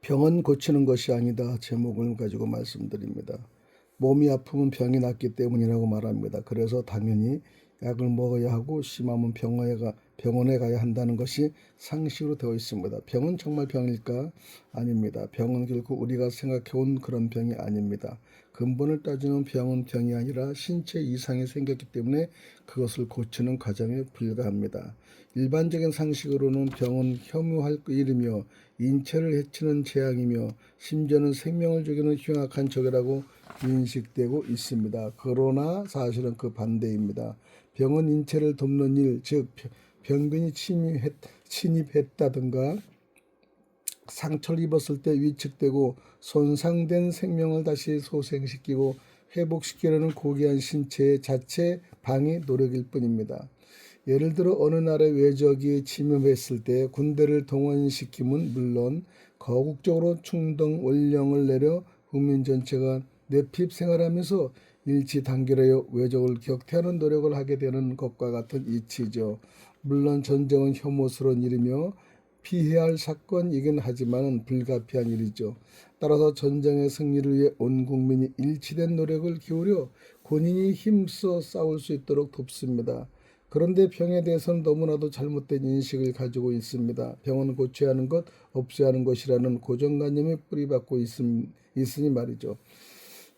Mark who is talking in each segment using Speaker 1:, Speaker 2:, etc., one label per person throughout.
Speaker 1: 병은 고치는 것이 아니다. 제목을 가지고 말씀드립니다. 몸이 아프면 병이 낫기 때문이라고 말합니다. 그래서 당연히 약을 먹어야 하고 심하면 병원에 가야 한다는 것이 상식으로 되어 있습니다. 병은 정말 병일까? 아닙니다. 병은 결코 우리가 생각해온 그런 병이 아닙니다. 근본을 따지면 병은 병이 아니라 신체 이상이 생겼기 때문에 그것을 고치는 과정에 불과합니다. 일반적인 상식으로는 병은 혐오할 일이며 인체를 해치는 재앙이며 심지어는 생명을 죽이는 흉악한 적이라고 인식되고 있습니다. 그러나 사실은 그 반대입니다. 병은 인체를 돕는 일, 즉 병균이 침입했다든가 상처를 입었을 때 위축되고 손상된 생명을 다시 소생시키고 회복시키려는 고귀한 신체의 자체 방위 노력일 뿐입니다. 예를 들어 어느 나라의 외적이 침입했을 때 군대를 동원시키면 물론 거국적으로 충동 원령을 내려 국민 전체가 내핍 생활하면서 일치 단결하여 외적을 격퇴하는 노력을 하게 되는 것과 같은 이치죠. 물론 전쟁은 혐오스러운 일이며 피해야 할 사건이긴 하지만 불가피한 일이죠. 따라서 전쟁의 승리를 위해 온 국민이 일치된 노력을 기울여 군인이 힘써 싸울 수 있도록 돕습니다. 그런데 병에 대해서는 너무나도 잘못된 인식을 가지고 있습니다. 병은 고쳐야 하는 것, 없애야 하는 것이라는 고정관념이 뿌리박고 있으니 말이죠.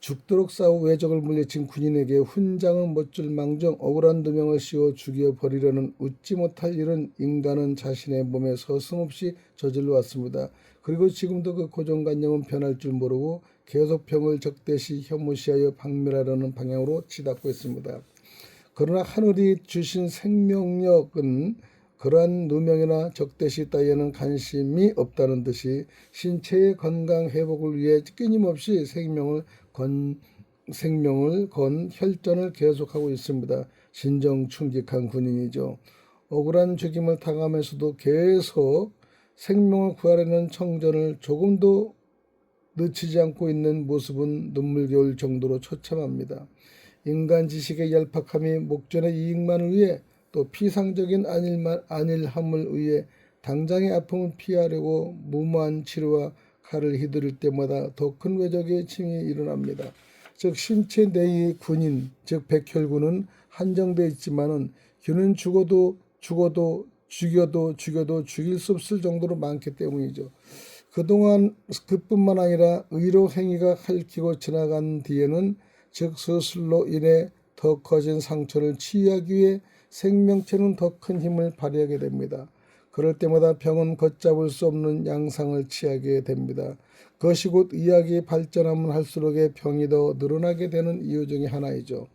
Speaker 1: 죽도록 싸워 외적을 물리친 군인에게 훈장은 못 줄 망정 억울한 누명을 씌워 죽여버리려는 웃지 못할 일은 인간은 자신의 몸에 서슴없이 저질러 왔습니다. 그리고 지금도 그 고정관념은 변할 줄 모르고 계속 병을 적대시 혐오시하여 박멸하려는 방향으로 치닫고 있습니다. 그러나 하늘이 주신 생명력은 그러한 누명이나 적대시 따위에는 관심이 없다는 듯이 신체의 건강 회복을 위해 끊임없이 생명을 건 혈전을 계속하고 있습니다. 진정 충직한 군인이죠. 억울한 죽임을 당하면서도 계속 생명을 구하려는 청전을 조금도 늦추지 않고 있는 모습은 눈물겨울 정도로 처참합니다. 인간 지식의 얄팍함이 목전의 이익만을 위해 또 피상적인 안일함을 위해 당장의 아픔을 피하려고 무모한 치료와 칼을 휘두를 때마다 더 큰 외적의 침이 일어납니다. 즉 신체 내의 군인, 즉 백혈군은 한정되어 있지만은 균은 죽여도 죽일 수 없을 정도로 많기 때문이죠. 그동안 그뿐만 아니라 의료 행위가 핥히고 지나간 뒤에는 즉 수술로 인해 더 커진 상처를 치유하기 위해 생명체는 더 큰 힘을 발휘하게 됩니다. 그럴 때마다 병은 걷잡을 수 없는 양상을 취하게 됩니다. 그것이 곧 의학이 발전하면 할수록의 병이 더 늘어나게 되는 이유 중에 하나이죠.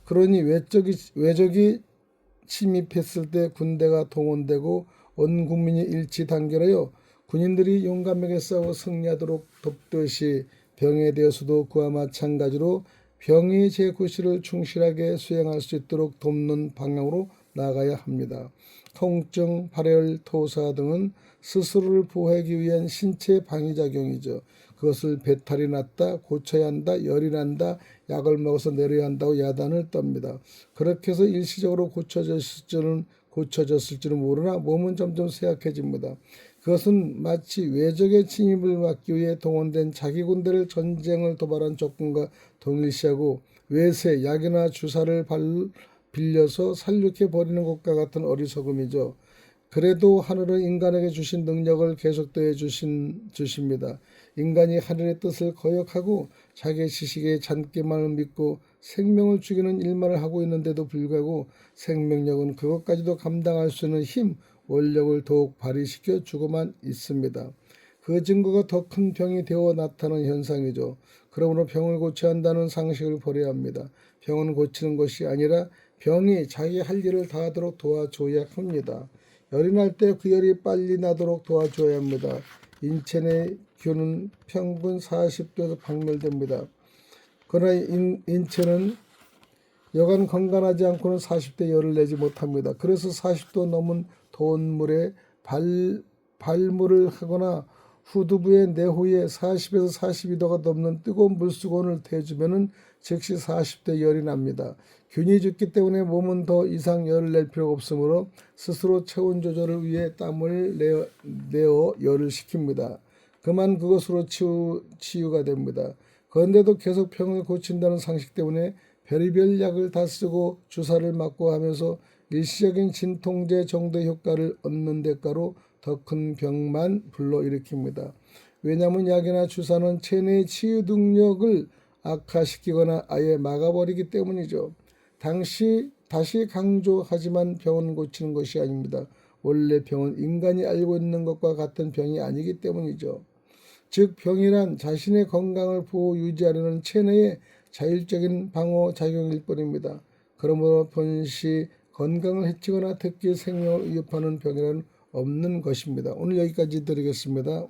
Speaker 1: 그러니 외적이 침입했을 때 군대가 동원되고 온 국민이 일치 단결하여 군인들이 용감하게 싸워 승리하도록 돕듯이 병에 대해서도 그와 마찬가지로 병의 제9시를 충실하게 수행할 수 있도록 돕는 방향으로 나아가야 합니다. 통증, 발열, 토사 등은 스스로를 보호하기 위한 신체 방위작용이죠. 그것을 배탈이 났다, 고쳐야 한다, 열이 난다, 약을 먹어서 내려야 한다고 야단을 떱니다. 그렇게 해서 일시적으로 고쳐졌을지는 모르나 몸은 점점 쇠약해집니다. 그것은 마치 외적의 침입을 막기 위해 동원된 자기 군대를 전쟁을 도발한 적군과 동일시하고 외세, 약이나 주사를 빌려서 살육해 버리는 것과 같은 어리석음이죠. 그래도 하늘은 인간에게 주신 능력을 계속되어 주십니다. 인간이 하늘의 뜻을 거역하고 자기 지식의 잔꾀만을 믿고 생명을 죽이는 일만을 하고 있는데도 불구하고 생명력은 그것까지도 감당할 수 있는 힘, 원력을 더욱 발휘시켜 주고만 있습니다. 그 증거가 더 큰 병이 되어 나타나는 현상이죠. 그러므로 병을 고쳐야 한다는 상식을 버려야 합니다. 병은 고치는 것이 아니라 병이 자기 할 일을 다하도록 도와줘야 합니다. 열이 날 때 그 열이 빨리 나도록 도와줘야 합니다. 인체 내 균은 평균 40도에서 박멸됩니다. 그러나 인체는 여간 건강하지 않고는 40대 열을 내지 못합니다. 그래서 40도 넘은 더운 물에 발물을 하거나 후두부의 내후에 40에서 42도가 넘는 뜨거운 물수건을 대주면은 즉시 40대 열이 납니다. 균이 죽기 때문에 몸은 더 이상 열을 낼 필요가 없으므로 스스로 체온 조절을 위해 땀을 내어 열을 식힙니다. 그만 그것으로 치유가 됩니다. 그런데도 계속 병을 고친다는 상식 때문에 별의별 약을 다 쓰고 주사를 맞고 하면서 일시적인 진통제 정도의 효과를 얻는 대가로 더 큰 병만 불러일으킵니다. 왜냐하면 약이나 주사는 체내의 치유 능력을 악화시키거나 아예 막아버리기 때문이죠. 다시 강조하지만 병은 고치는 것이 아닙니다. 원래 병은 인간이 알고 있는 것과 같은 병이 아니기 때문이죠. 즉 병이란 자신의 건강을 보호 유지하려는 체내의 자율적인 방어 작용일 뿐입니다. 그러므로 본시 건강을 해치거나 특히 생명을 위협하는 병이란 없는 것입니다. 오늘 여기까지 드리겠습니다.